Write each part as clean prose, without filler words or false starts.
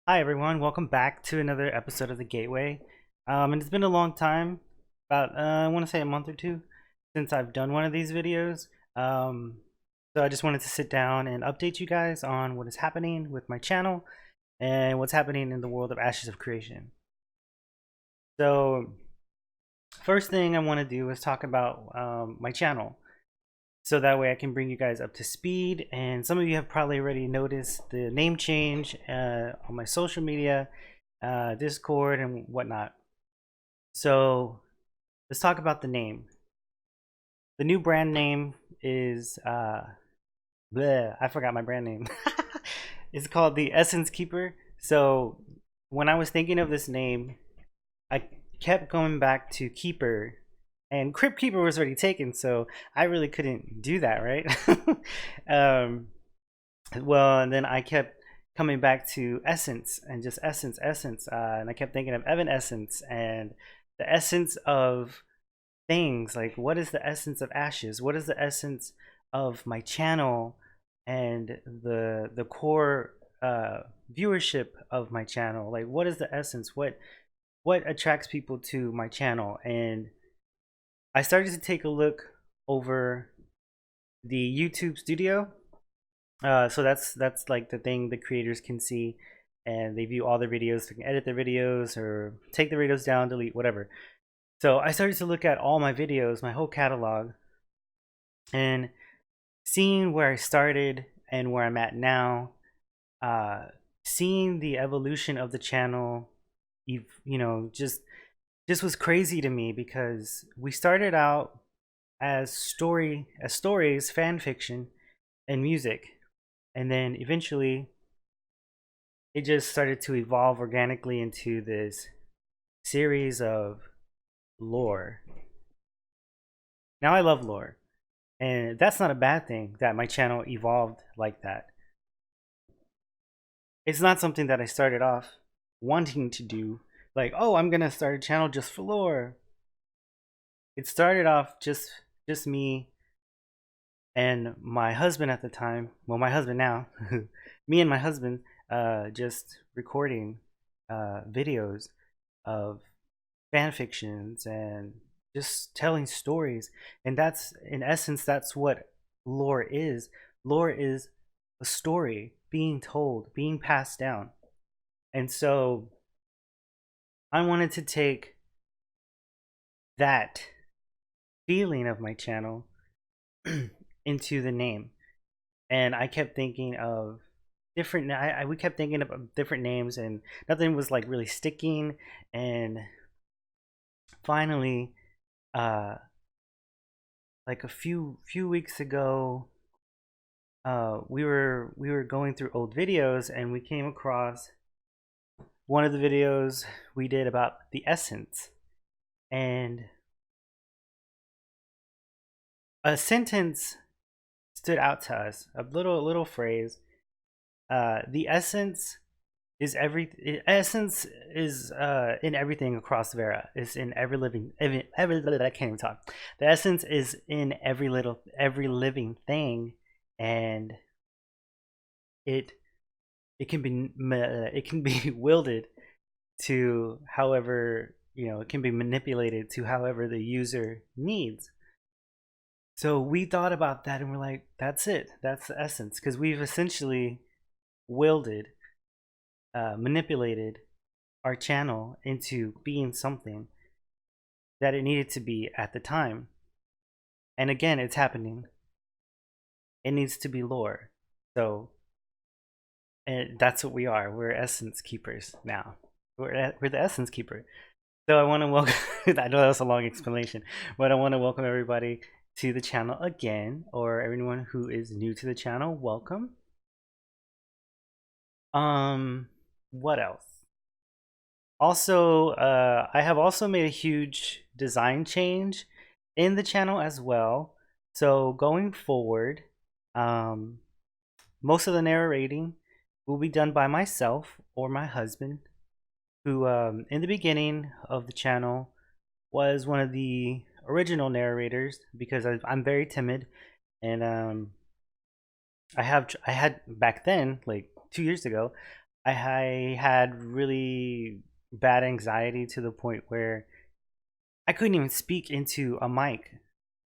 Hi everyone, welcome back to another episode of The Gateway. And it's been a long time, about I want to say a month or two, since I've done one of these videos. So I just wanted to sit down and update you guys on what is happening with my channel and what's happening in the world of Ashes of Creation. So first thing I want to do is talk about my channel. So that way I can bring you guys up to speed. And some of you have probably already noticed the name change on my social media, Discord and whatnot. So let's talk about the name. The new brand name is I forgot my brand name. It's called the Essence Keeper. So when I was thinking of this name, I kept going back to Keeper, and Crypt Keeper was already taken, so I really couldn't do that, right? um, well, and then I kept coming back to Essence and just Essence, and I kept thinking of Evanescence and the essence of things. Like, what is the essence of Ashes? What is the essence of my channel and the core viewership of my channel? Like, what is the essence? What attracts people to my channel? And I started to take a look over the YouTube studio. So that's like the thing the creators can see, and they view all their videos. They can edit their videos or take the videos down, delete, whatever. So I started to look at all my videos, my whole catalog, and seeing where I started and where I'm at now, seeing the evolution of the channel, just was crazy to me, because we started out as stories, fan fiction, and music, and then eventually it just started to evolve organically into this series of lore. Now I love lore, and that's not a bad thing that my channel evolved like that. It's not something that I started off wanting to do, like, oh, I'm gonna start a channel just for lore. It started off just me and my husband at the time. Well, my husband now. Me and my husband just recording videos of fan fictions and just telling stories. And that's, in essence, that's what lore is. Lore is a story being told, being passed down. And so I wanted to take that feeling of my channel into the name, and I kept thinking of different. We kept thinking of different names, and nothing was like really sticking. And finally, uh, like a few weeks ago, we were going through old videos, and we came across one of the videos we did about the essence, and a sentence stood out to us, a little phrase. The essence is essence is in everything across Verra. It's in every living, every I can't even talk. The essence is in every living thing, and it it can be wielded to however, it can be manipulated to however the user needs. So we thought about that, and we're like, that's it. That's the essence, because we've essentially wielded, manipulated our channel into being something that it needed to be at the time. And again, it's happening. It needs to be lore. So, and that's what we are. We're essence keepers now. We're the essence keeper. So I want to welcome. I know that was a long explanation, but I want to welcome everybody to the channel again, or everyone who is new to the channel. Welcome. What else? Also, I have also made a huge design change in the channel as well. So going forward, um, most of the narrating will be done by myself or my husband, who in the beginning of the channel was one of the original narrators, because I'm very timid, and I had back then, like 2 years ago, I had really bad anxiety to the point where I couldn't even speak into a mic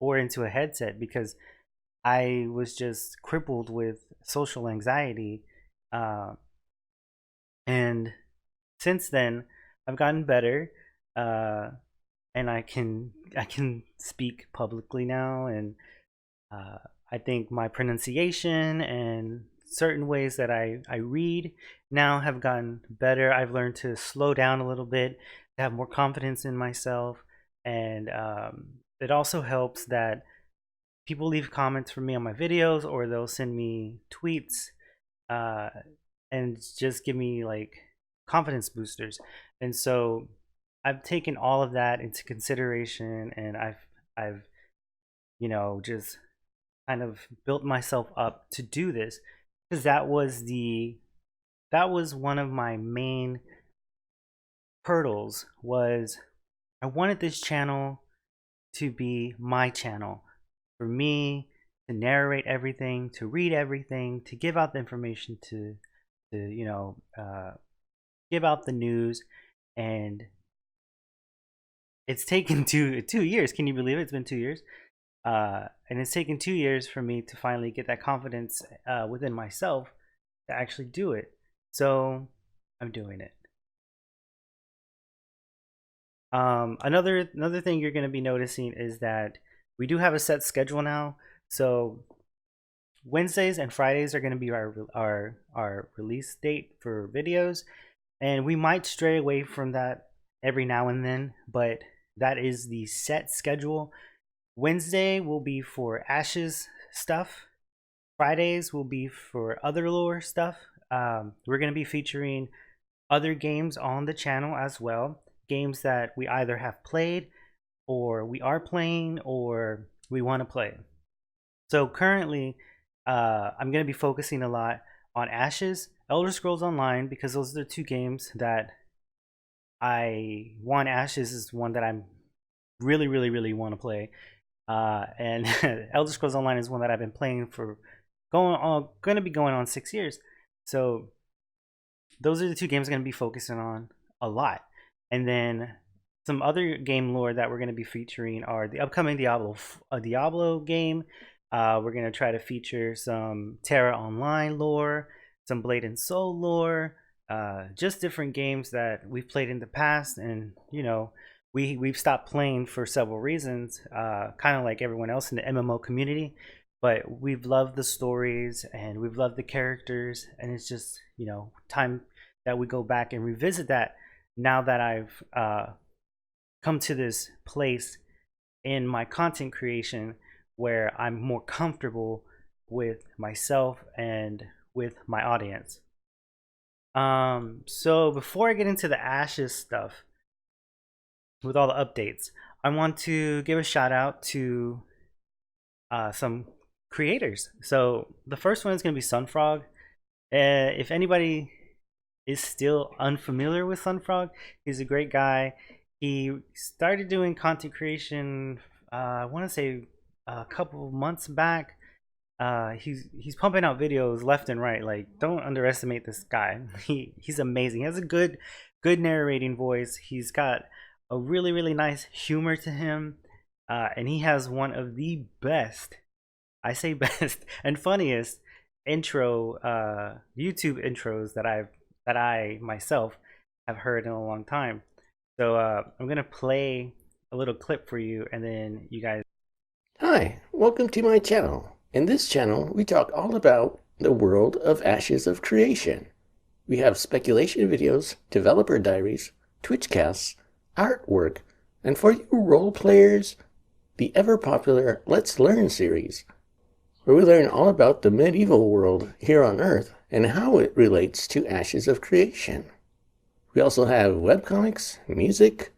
or into a headset because I was just crippled with social anxiety. Uh, and since then, I've gotten better, uh, and I can speak publicly now, and uh, I think my pronunciation and certain ways that I read now have gotten better. I've learned to slow down a little bit, to have more confidence in myself, and it also helps that people leave comments for me on my videos, or they'll send me tweets, uh, and just give me like confidence boosters. And so I've taken all of that into consideration, and I've just kind of built myself up to do this, because that was one of my main hurdles. Was I wanted this channel to be my channel, for me to narrate everything, to read everything, to give out the information, to give out the news. And it's taken two years. Can you believe it? It's been 2 years. And it's taken 2 years for me to finally get that confidence within myself to actually do it. So I'm doing it. Another thing you're going to be noticing is that we do have a set schedule now. So Wednesdays and Fridays are going to be our release date for videos, and we might stray away from that every now and then, but that is the set schedule. Wednesday will be for Ashes stuff. Fridays will be for other lore stuff. We're going to be featuring other games on the channel as well. Games that we either have played, or we are playing, or we want to play. So currently, I'm going to be focusing a lot on Ashes, Elder Scrolls Online, because those are the two games that Ashes is one that I'm really want to play. And Elder Scrolls Online is one that I've been playing for going to be going on 6 years. So those are the two games I'm going to be focusing on a lot. And then some other game lore that we're going to be featuring are the upcoming Diablo game. We're going to try to feature some Terra Online lore, some Blade and Soul lore, just different games that we've played in the past. And we've stopped playing for several reasons, kind of like everyone else in the MMO community. But we've loved the stories and we've loved the characters, and it's just time that we go back and revisit that. Now that I've come to this place in my content creation where I'm more comfortable with myself and with my audience. So before I get into the Ashes stuff, with all the updates, I want to give a shout out to some creators. So the first one is going to be Sungfrog. If anybody is still unfamiliar with Sungfrog, he's a great guy. He started doing content creation, I want to say a couple of months back. He's pumping out videos left and right. Like, don't underestimate this guy. He's amazing. He has a good narrating voice. He's got a really nice humor to him, and he has one of the best, I say best, and funniest intro YouTube intros that I myself have heard in a long time. So I'm gonna play a little clip for you, and then you guys. Hi, welcome to my channel. In this channel, we talk all about the world of Ashes of Creation. We have speculation videos, developer diaries, Twitchcasts, artwork, and for you role players, the ever-popular Let's Learn series, where we learn all about the medieval world here on Earth and how it relates to Ashes of Creation. We also have webcomics, music,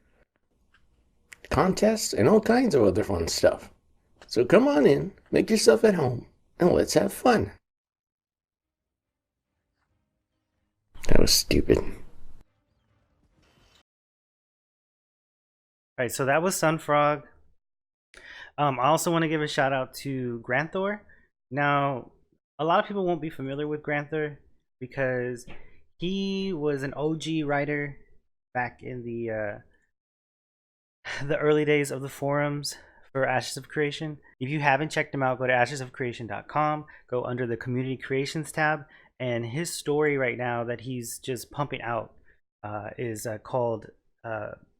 contests, and all kinds of other fun stuff. So come on in, make yourself at home, and let's have fun. That was stupid. All right, so that was Sunfrog. I also want to give a shout out to Granthor. Now, a lot of people won't be familiar with Granthor because He was an OG writer back in the early days of the forums for Ashes of Creation. If you haven't checked him out, go to ashesofcreation.com, go under the community creations tab, and his story right now that he's just pumping out is called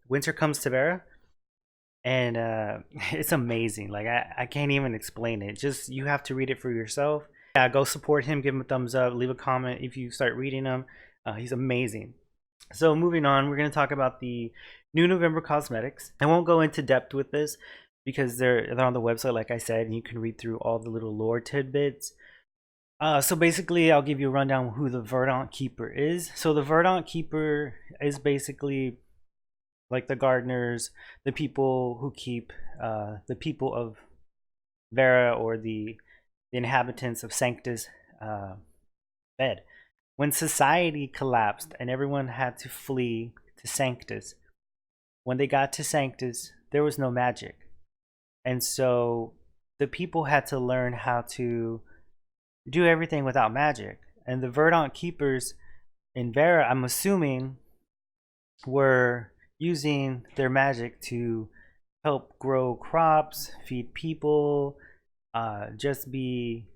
Winter Comes to Verra. And it's amazing. Like I can't even explain it. Just you have to read it for yourself. Yeah, go support him, give him a thumbs up, leave a comment if you start reading him. He's amazing. So moving on, we're going to talk about the new November cosmetics. I won't go into depth with this because they're on the website, like I said, and you can read through all the little lore tidbits. So basically, I'll give you a rundown of who the Verdant Keeper is. So the Verdant Keeper is basically like the gardeners, the people who keep the people of Verra, or the inhabitants of Sanctus fed. When society collapsed and everyone had to flee to Sanctus, when they got to Sanctus, there was no magic. And so the people had to learn how to do everything without magic. And the Verdant Keepers in Verra, I'm assuming, were using their magic to help grow crops, feed people, just be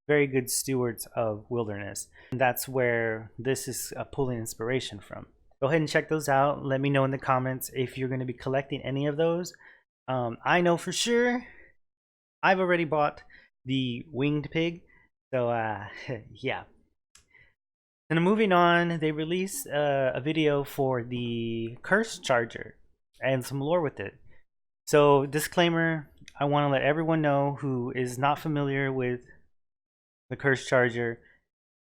very good stewards of wilderness. And that's where this is pulling inspiration from. Go ahead and check those out. Let me know in the comments if you're going to be collecting any of those. I know for sure I've already bought the winged pig. So yeah. And moving on, they released a video for the curse charger and some lore with it. So disclaimer, I want to let everyone know who is not familiar with the curse charger.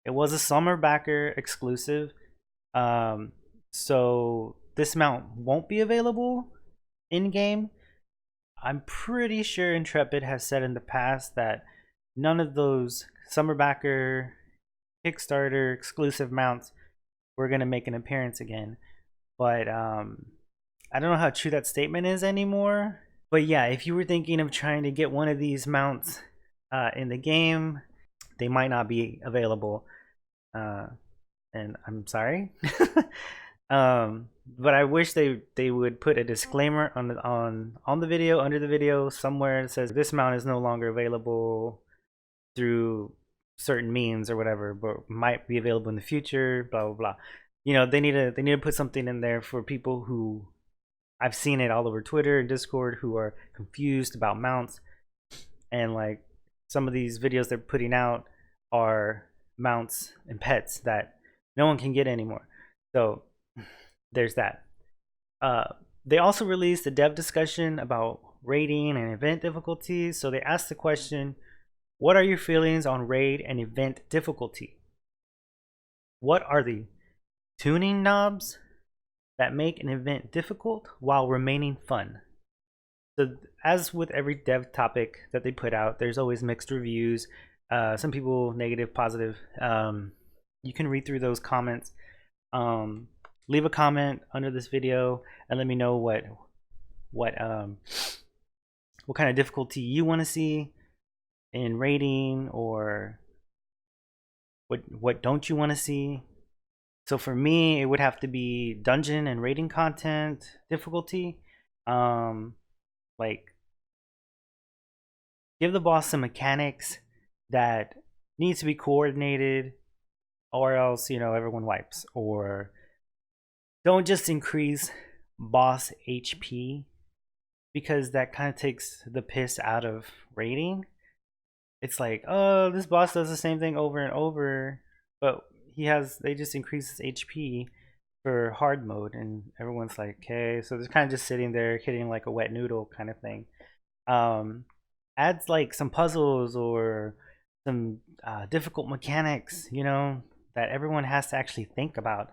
It was a summer backer exclusive. So this mount won't be available in game. I'm pretty sure Intrepid has said in the past that none of those summer backer Kickstarter exclusive mounts were going to make an appearance again. But I don't know how true that statement is anymore. But yeah, if you were thinking of trying to get one of these mounts in the game, they might not be available. And I'm sorry. But I wish they would put a disclaimer on the video, under the video, somewhere that says this mount is no longer available through certain means or whatever, but might be available in the future, blah blah blah. You know, they need to put something in there for people who, I've seen it all over Twitter and Discord, who are confused about mounts. And like some of these videos they're putting out are mounts and pets that no one can get anymore. So there's that. They also released a dev discussion about raiding and event difficulties. So they asked the question, what are your feelings on raid and event difficulty? What are the tuning knobs that make an event difficult while remaining fun? So as with every dev topic that they put out, there's always mixed reviews. Some people negative, positive. You can read through those comments. Leave a comment under this video and let me know what kind of difficulty you want to see in raiding, or what don't you want to see. So for me, it would have to be dungeon and raiding content difficulty. Like, give the boss some mechanics that needs to be coordinated, or else, you know, everyone wipes. Or don't just increase boss HP, because that kind of takes the piss out of raiding. It's like, oh, this boss does the same thing over and over, but they just increase his HP for hard mode, and everyone's like, okay, so they're kind of just sitting there hitting like a wet noodle kind of thing. Adds like some puzzles or some difficult mechanics, you know, that everyone has to actually think about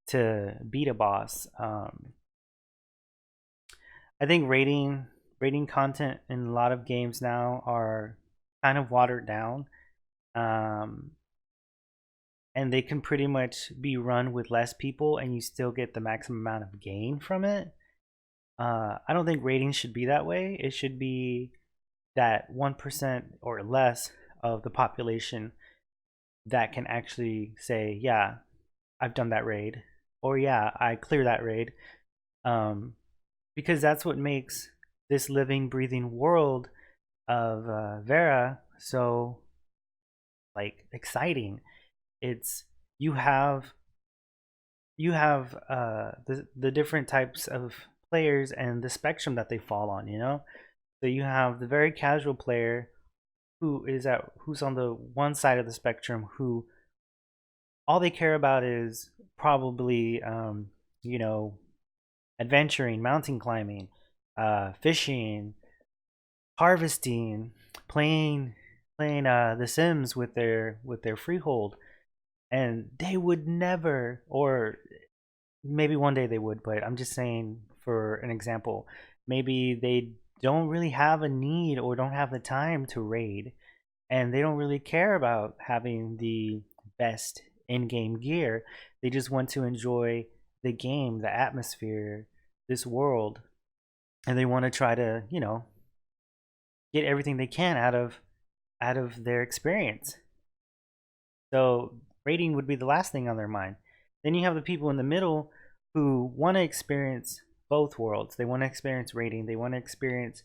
to beat a boss. I think raiding content in a lot of games now are kind of watered down, and they can pretty much be run with less people and you still get the maximum amount of gain from it. I don't think raiding should be that way. It should be that 1% or less of the population that can actually say, yeah, I've done that raid, or yeah, I clear that raid, um, because that's what makes this living, breathing world of Verra so like exciting. It's you have the different types of players and the spectrum that they fall on. So you have the very casual player who's on the one side of the spectrum, who all they care about is probably you know adventuring, mountain climbing, fishing, harvesting, playing The Sims with their freehold, and they would never, or maybe one day they would, but I'm just saying for an example, maybe they don't really have a need or don't have the time to raid, and they don't really care about having the best in-game gear. They just want to enjoy the game, the atmosphere, this world, and they want to try to, get everything they can out of their experience. So rating would be the last thing on their mind. Then you have the people in the middle who want to experience both worlds. They want to experience rating. They want to experience,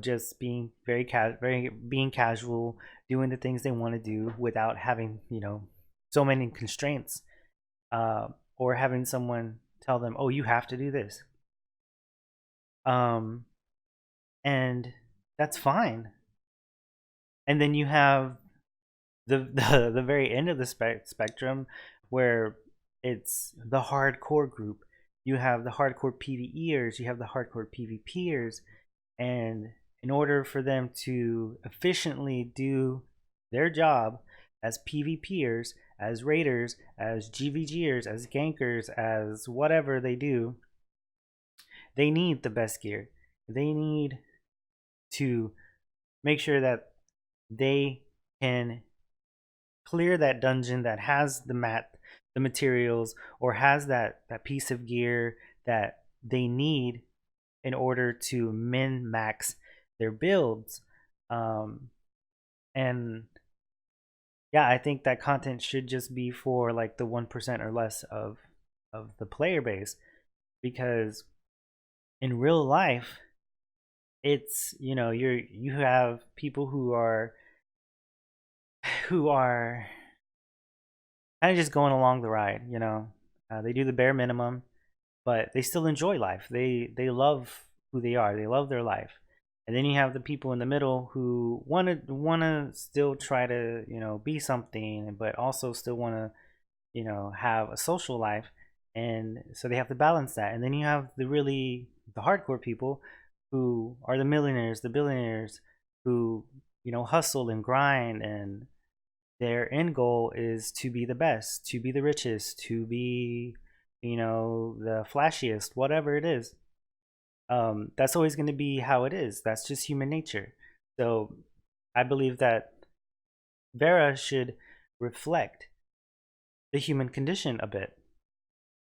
just being very being casual, doing the things they want to do without having, so many constraints, or having someone tell them, "Oh, you have to do this." Um, and that's fine. And then you have the very end of the spectrum, where it's the hardcore group. You have the hardcore PvEers, you have the hardcore PvPers, and in order for them to efficiently do their job as PvPers, as raiders, as GVGers, as gankers, as whatever they do, they need the best gear. They need to make sure that they can clear that dungeon that has the materials, or has that piece of gear that they need in order to min max their builds. um and yeah, I think that content should just be for like the 1% or less of the player base, because in real life, it's, you have people who are kind of just going along the ride. They do the bare minimum, but they still enjoy life. They love who they are. They love their life. And then you have the people in the middle who want to still try to, be something, but also still want to, have a social life. And so they have to balance that. And then you have the hardcore people who are the millionaires, the billionaires, who, hustle and grind, and their end goal is to be the best, to be the richest, to be, the flashiest, whatever it is. That's always going to be how it is. That's just human nature. So I believe that Verra should reflect the human condition a bit.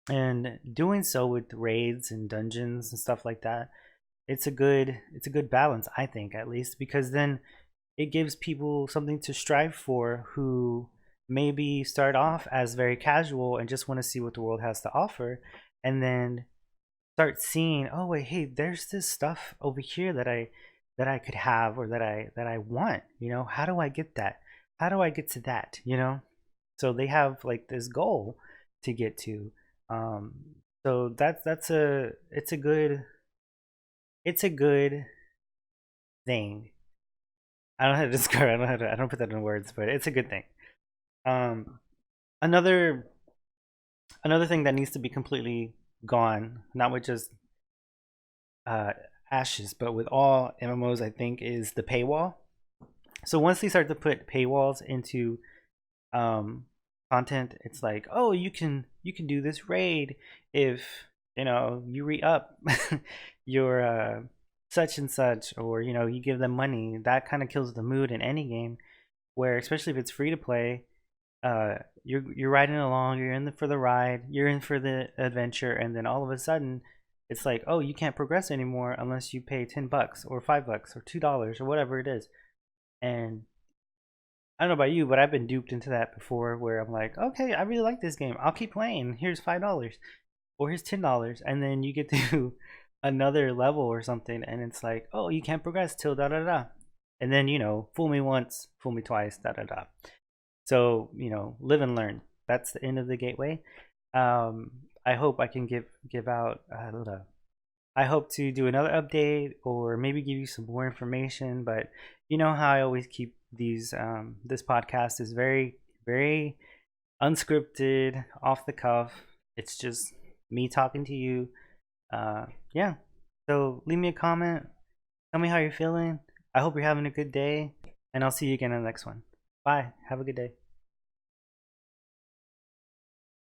And doing so with raids and dungeons and stuff like that, it's a good balance, I think, at least, because then it gives people something to strive for, who maybe start off as very casual and just want to see what the world has to offer, and then start seeing, oh wait, hey, there's this stuff over here that I could have, or that I want. How do I get that? How do I get to that? So they have like this goal to get to. So that's a it's a good thing. I don't know how to describe it. I don't put that in words, but it's a good thing. Um, another another thing that needs to be completely gone, not with just uh, ashes, but with all MMOs, I think, is the paywall. So once they start to put paywalls into um, content, it's like, oh, you can do this raid if you re up your such and such, or you give them money. That kind of kills the mood in any game, where especially if it's free to play, you're riding along, you're in for the ride, you're in for the adventure, and then all of a sudden it's like, oh, you can't progress anymore unless you pay $10 or $5 or $2 or whatever it is. And I don't know about you, but I've been duped into that before where I'm like, okay, I really like this game. I'll keep playing. Here's $5 or here's $10. And then you get to another level or something and it's like, oh, you can't progress till da da da. And then, fool me once, fool me twice, da da da. So, live and learn. That's the end of the gateway. I hope I can give out, I don't know. I hope to do another update or maybe give you some more information, but you know how I always keep these this podcast is very very unscripted, off the cuff. It's just me talking to you. Yeah. So leave me a comment. Tell me how you're feeling. I hope you're having a good day, and I'll see you again in the next one. Bye. Have a good day.